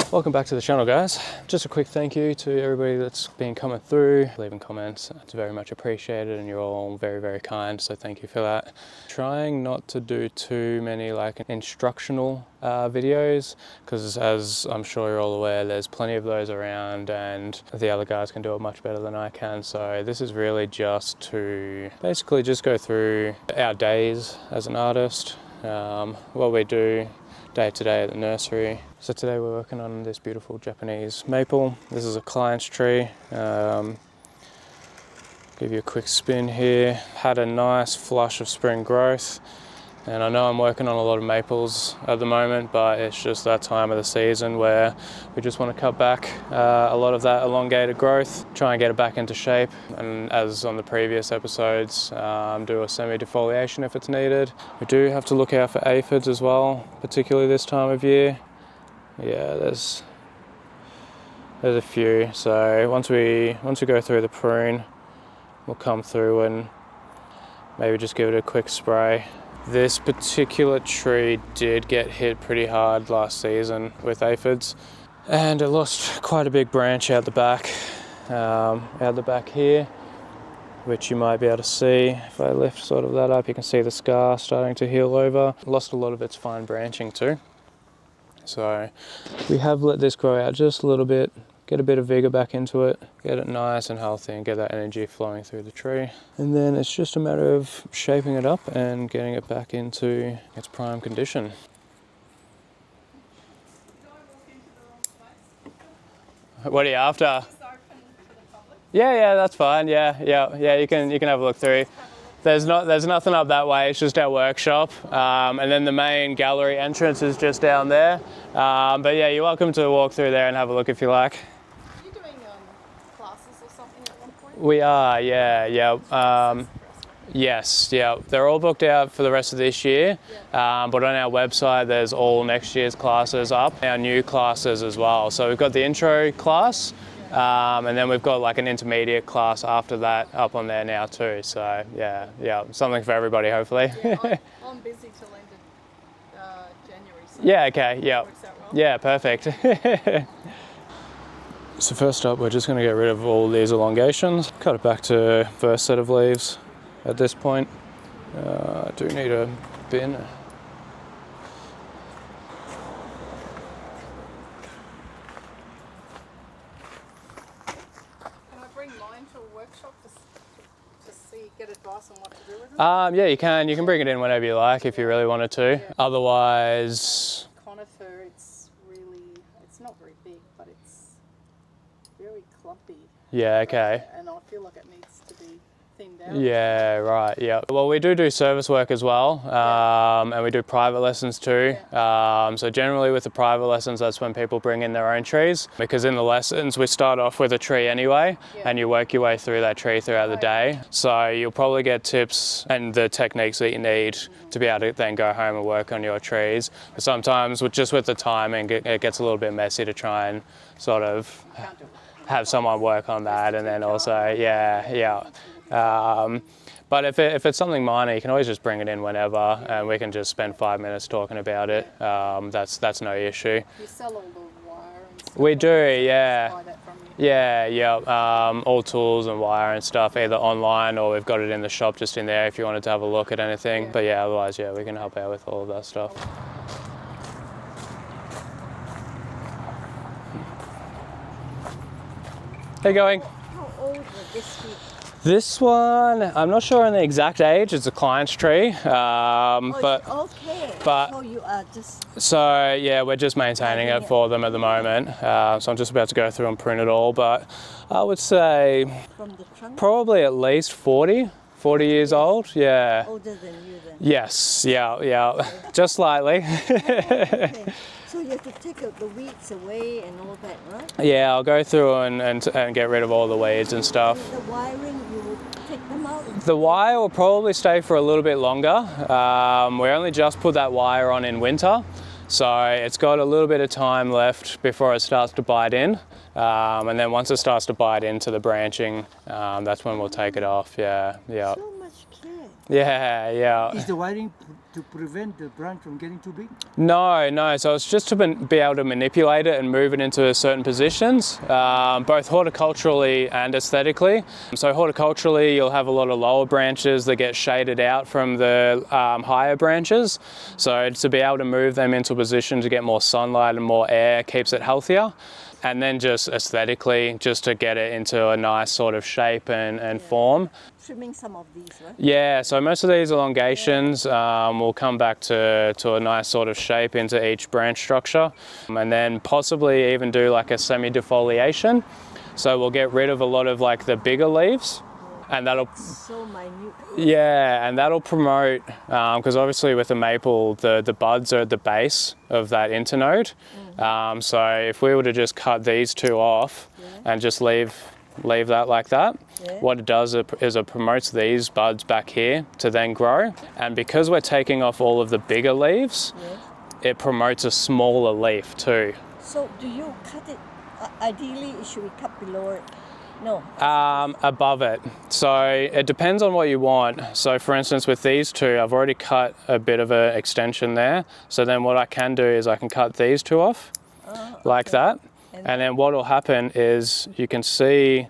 Welcome back to the channel, guys. Just a quick thank you to everybody that's been coming through, leaving comments. It's very much appreciated and you're all very, very kind, so thank you for that. Trying not to do too many like instructional videos, because as I'm sure you're all aware, there's plenty of those around and the other guys can do it much better than I can. So this is really just to basically just go through our days as an artist, what we do day to day at the nursery. So today we're working on this beautiful Japanese maple. This is a client's tree. Give you a quick spin here. Had a nice flush of spring growth. And I know I'm working on a lot of maples at the moment, but it's just that time of the season where we just want to cut back a lot of that elongated growth, try and get it back into shape. And as on the previous episodes, do a semi-defoliation if it's needed. We do have to look out for aphids as well, particularly this time of year. Yeah, there's a few. So once we go through the prune, we'll come through and maybe just give it a quick spray. This particular tree did get hit pretty hard last season with aphids, and it lost quite a big branch out the back here, which you might be able to see. If I lift sort of that up, you can see the scar starting to heal over. Lost a lot of its fine branching too. So we have let this grow out just a little bit, get a bit of vigor back into it, get it nice and healthy and get that energy flowing through the tree. And then it's just a matter of shaping it up and getting it back into its prime condition. What are you after? Yeah, that's fine. Yeah, you can have a look through. There's nothing up that way, it's just our workshop. And then the main gallery entrance is just down there. But yeah, you're welcome to walk through there and have a look if you like. Are you doing classes or something at one point? We are, yeah. Yes, yeah. They're all booked out for the rest of this year. Yeah. But on our website, there's all next year's classes up, our new classes as well. So we've got the intro class, and then we've got like an intermediate class after that up on there now too. So yeah, something for everybody hopefully. Yeah, I'm busy till end of January. So Yeah, okay, yeah. works out well. Yeah, perfect. So first up, we're just going to get rid of all these elongations. Cut it back to first set of leaves at this point. I do need a bin. Can I bring mine to a workshop to see, get advice on what to do with it? Yeah, you can bring it in whenever you like if you really wanted to. Yeah. Otherwise, Conifer, it's not very big, but it's very clumpy. yeah, okay. And I feel like it needs to be thinned out. Yeah, right, yeah. Well, we do service work as well, and we do private lessons too. So generally with the private lessons, that's when people bring in their own trees, because in the lessons we start off with a tree anyway, and you work your way through that tree throughout the day. So you'll probably get tips and the techniques that you need to be able to then go home and work on your trees. But sometimes just with the timing, it gets a little bit messy to try and sort of have someone work on that, and then also, yeah. But if it's something minor, you can always just bring it in whenever, and we can just spend 5 minutes talking about it. That's no issue. You sell all the wire and stuff? We do, yeah. Buy that from you? Yeah. All tools and wire and stuff, either online or we've got it in the shop just in there if you wanted to have a look at anything. Yeah. But yeah, otherwise, yeah, we can help out with all of that stuff. How you going? How old would this be? This one, I'm not sure on the exact age. It's a client's tree, but Okay. but- So you are just so yeah, we're just maintaining it for them at the moment. So I'm just about to go through and prune it all, but I would say from the trunk, probably at least 40 years old. Yeah. older than you then. Yes. Yeah. Just slightly. Okay. So you have to take out the weeds away and all that, right? Yeah, I'll go through and get rid of all the weeds and stuff. The wiring, you will take them out. The wire will probably stay for a little bit longer. We only just put that wire on in winter, so it's got a little bit of time left before it starts to bite in. And then once it starts to bite into the branching, that's when we'll take it off. Yeah. So much care. Yeah. Is the wiring to prevent the branch from getting too big? No. So it's just to be able to manipulate it and move it into certain positions, both horticulturally and aesthetically. So horticulturally, you'll have a lot of lower branches that get shaded out from the higher branches. So to be able to move them into a position to get more sunlight and more air keeps it healthier. And then just aesthetically, just to get it into a nice sort of shape and form. Trimming some of these, right? Yeah, so most of these elongations will come back to a nice sort of shape into each branch structure, and then possibly even do like a semi-defoliation. So we'll get rid of a lot of like the bigger leaves, and that'll So minute. yeah, and that'll promote, because obviously with the maple, the buds are at the base of that internode. So if we were to just cut these two off and just leave that like that, what it does is it promotes these buds back here to then grow. And because we're taking off all of the bigger leaves, it promotes a smaller leaf too. So do you cut it? Ideally, it should be cut below it. No. Above it. So it depends on what you want. So for instance, with these two, I've already cut a bit of an extension there. So then what I can do is I can cut these two off like that. And then what will happen is you can see,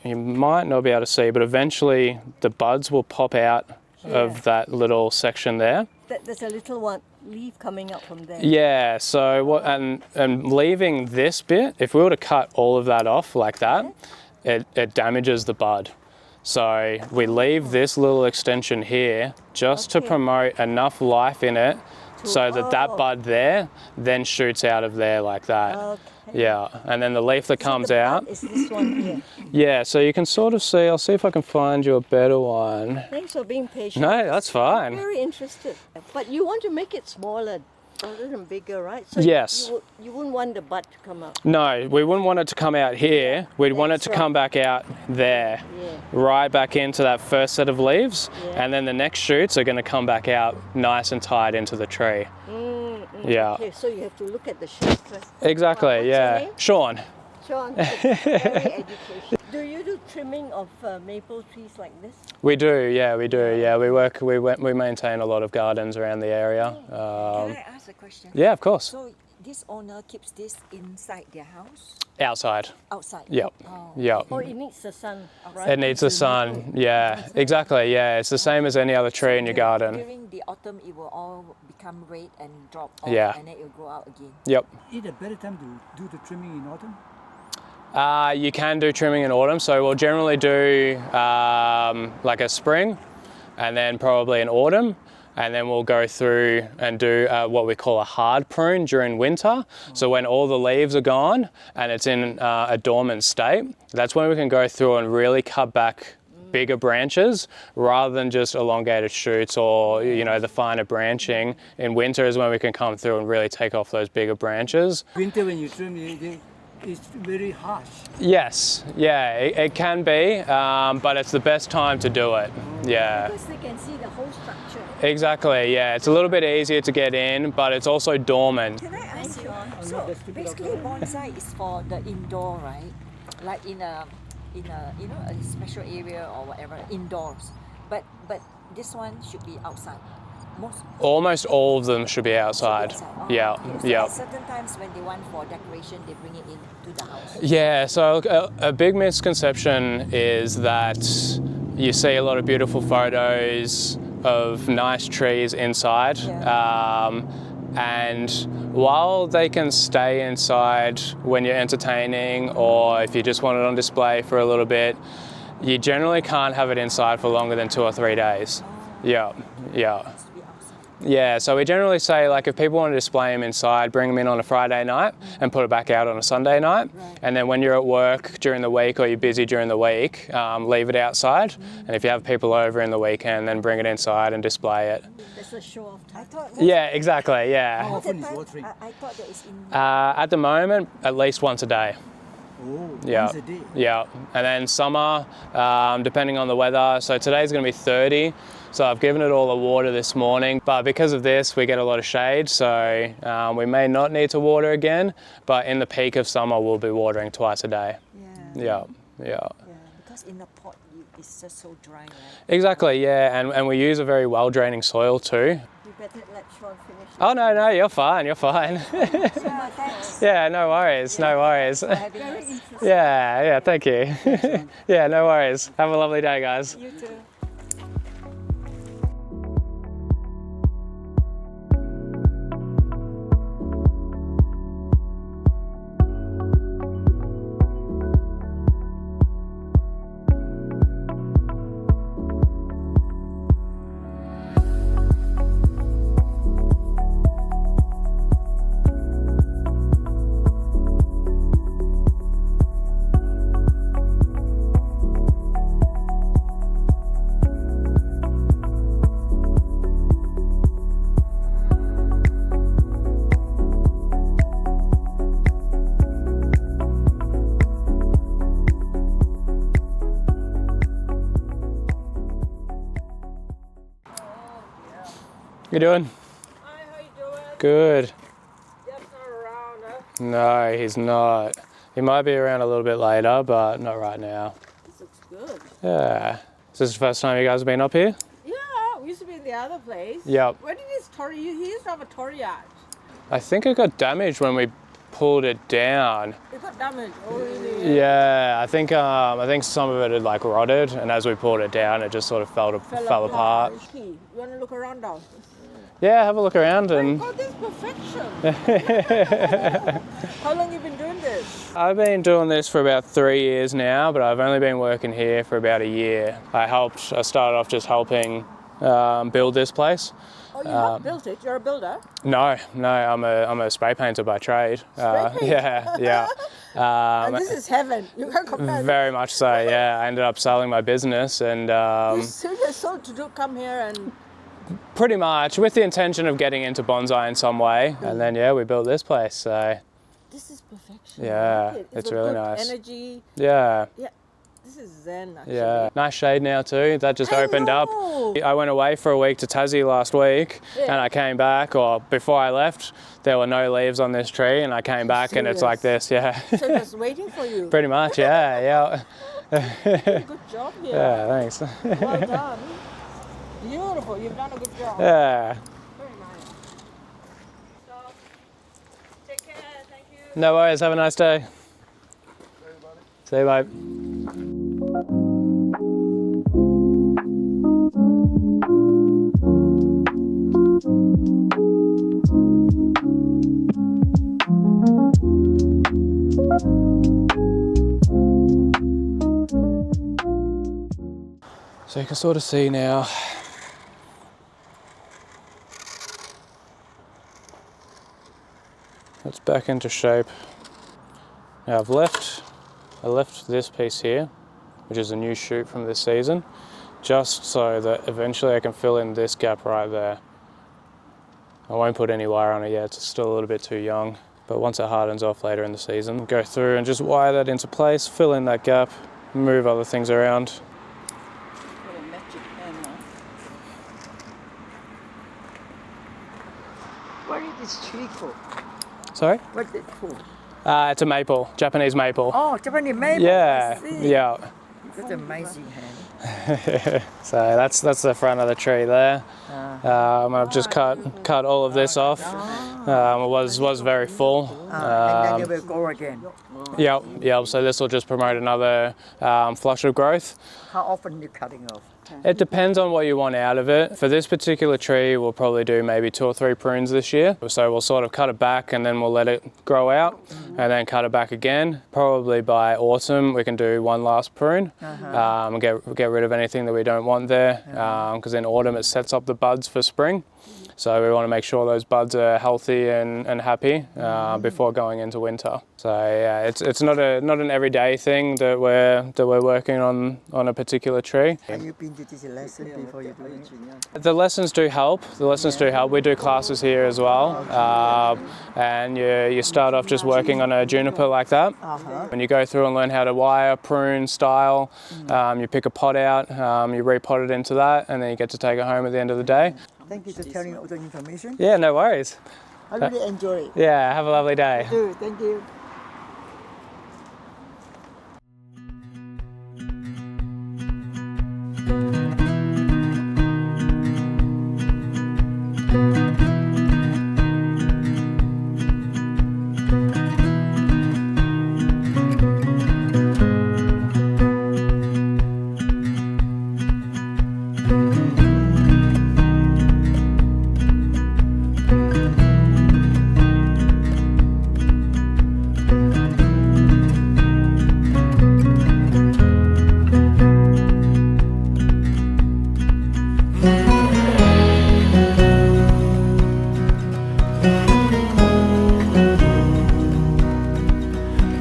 you might not be able to see, but eventually the buds will pop out of that little section there. There's a little one leaf coming up from there. Yeah, so what, and leaving this bit, if we were to cut all of that off like that, it damages the bud. So we leave this little extension here just to promote enough life in it so that that bud there then shoots out of there like that. Okay. Yeah, and then the leaf that comes the out. bud is this one here. Yeah, so you can sort of see, I'll see if I can find you a better one. Thanks for being patient. No, that's fine. I'm very interested. But you want to make it smaller rather than bigger, right? So Yes. You wouldn't want the bud to come out. No, we wouldn't want it to come out here. We'd want it That's to right. come back out there, Yeah. right back into that first set of leaves. Yeah. And then the next shoots are going to come back out nice and tight into the tree. Yeah. Okay, so you have to look at the shape first. Exactly, What's your yeah. name? Sean. Sean, it's very educational. Do you do trimming of maple trees like this? We do, yeah, we do. Yeah, we maintain a lot of gardens around the area. Can I ask a question? Yeah, of course. So this owner keeps this inside their house, Outside. outside? Yep. Oh. Yep. Oh, it needs the sun, right? It needs the sun. Yeah, exactly. Yeah, it's the same as any other tree in your garden. During the autumn, it will all become red and drop off, Yeah. and then it will grow out again. Yep. Is it a better time to do the trimming in autumn? You can do trimming in autumn, so we'll generally do like a spring and then probably an autumn, and then we'll go through and do what we call a hard prune during winter. So when all the leaves are gone and it's in a dormant state, that's when we can go through and really cut back bigger branches rather than just elongated shoots or the finer branching. In winter is when we can come through and really take off those bigger branches. Winter when you trim, it's very harsh. Yes, yeah, it can be, but it's the best time to do it. Yeah, Because they can see the whole structure. exactly. Yeah, it's a little bit easier to get in, but it's also dormant. Can I ask you? Sean. So just keep it basically, bonsai is for the indoor, right? Like in a a special area or whatever, indoors. But this one should be outside. Almost all of them should be outside. Oh, Yeah, okay. So yeah. at certain times when they want for decoration, they bring it into the house. Yeah, so a big misconception is that you see a lot of beautiful photos of nice trees inside. And while they can stay inside when you're entertaining or if you just want it on display for a little bit, you generally can't have it inside for longer than 2 or 3 days. Yeah, yeah. It has to be outside. Yeah, so we generally say, like, if people want to display them inside, bring them in on a Friday night and put it back out on a Sunday night. And then when you're at work during the week or you're busy during the week, leave it outside. And if you have people over in the weekend, then bring it inside and display it. That's a show off I time. thought Yeah, exactly, yeah. How often is that watering? I thought that is in. At the moment, at least once a day. Oh, Yeah. once a day. Yeah, and then summer, depending on the weather. So today's going to be 30. So I've given it all the water this morning, but because of this, we get a lot of shade. So we may not need to water again, but in the peak of summer, we'll be watering twice a day. Yeah. Yeah, yeah. Yeah, because in the pot It's just so dry, right? Exactly, yeah, and we use a very well-draining soil too. You better let Sean finish. Oh, no, you're fine, you're fine. Thanks. Yeah, no worries, no worries. Having Very us. interesting. Yeah, thank you. Yeah, no worries. Have a lovely day, guys. You too. You doing? Hi, how you doing? Good. Jeff's not around, huh? No, he's not. He might be around a little bit later, but not right now. This looks good. Yeah. Is this the first time you guys have been up here? Yeah, we used to be in the other place. Yep. Where did his Tory? He used to have a Tory arch. I think it got damaged when we pulled it down. It got damaged. Oh, really? Yeah, I think some of it had like rotted, and as we pulled it down, it just sort of fell apart. Key. You want to look around now? Yeah, have a look around and. Oh, this perfection. How long you been doing this? I've been doing this for about 3 years now, but I've only been working here for about a year. I started off just helping build this place. Oh, you have built it. You're a builder. No, I'm a spray painter by trade. Yeah. And this is heaven. You can't compare. Very much so. Yeah, I ended up selling my business and So you're sold to come here and. pretty much with the intention of getting into bonsai in some way, and then we built this place. So This is perfection. Yeah, I like it. it's a really good nice. Energy. yeah. This is zen. Actually. Yeah, nice shade now too. That just opened up. know. I went away for a week to Tassie last week, Yeah. and I came back, or before I left, there were no leaves on this tree, and I came back and it's like this. Yeah, So just waiting for you. pretty much. Yeah. Good job here. Yeah, thanks. Well done. Beautiful. You've done a good job. Yeah. Very nice. So, take care. Thank you. No worries. Have a nice day. See you, mate. So you can sort of see now it's back into shape. Now I left this piece here, which is a new shoot from this season, just so that eventually I can fill in this gap right there. I won't put any wire on it yet, it's still a little bit too young, but once it hardens off later in the season, go through and just wire that into place, fill in that gap, move other things around. What a magic pen, huh? What is this tree called? Sorry? What's it for? It's a maple, Japanese maple. Oh, Japanese maple. Yeah, I see. yeah. That's amazing hand. So that's the front of the tree there. I've just cut all of this off. It was very full. And then you will go again. Yep. So this will just promote another flush of growth. How often you cutting off? It depends on what you want out of it. For this particular tree, we'll probably do maybe 2 or 3 prunes this year. So we'll sort of cut it back and then we'll let it grow out and then cut it back again. Probably by autumn, we can do one last prune and get rid of anything that we don't want there, because in autumn it sets up the buds for spring. So we want to make sure those buds are healthy and happy before going into winter. So yeah, it's not an everyday thing that we're working on a particular tree. Have you been to this lesson before you do it? The lessons do help. We do classes here as well, and you start off just working on a juniper like that. When you go through and learn how to wire, prune, style, you pick a pot out, you repot it into that, and then you get to take it home at the end of the day. Thank you for telling all the information. Yeah, no worries. I really enjoy it. Yeah, have a lovely day. Thank you.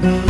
you.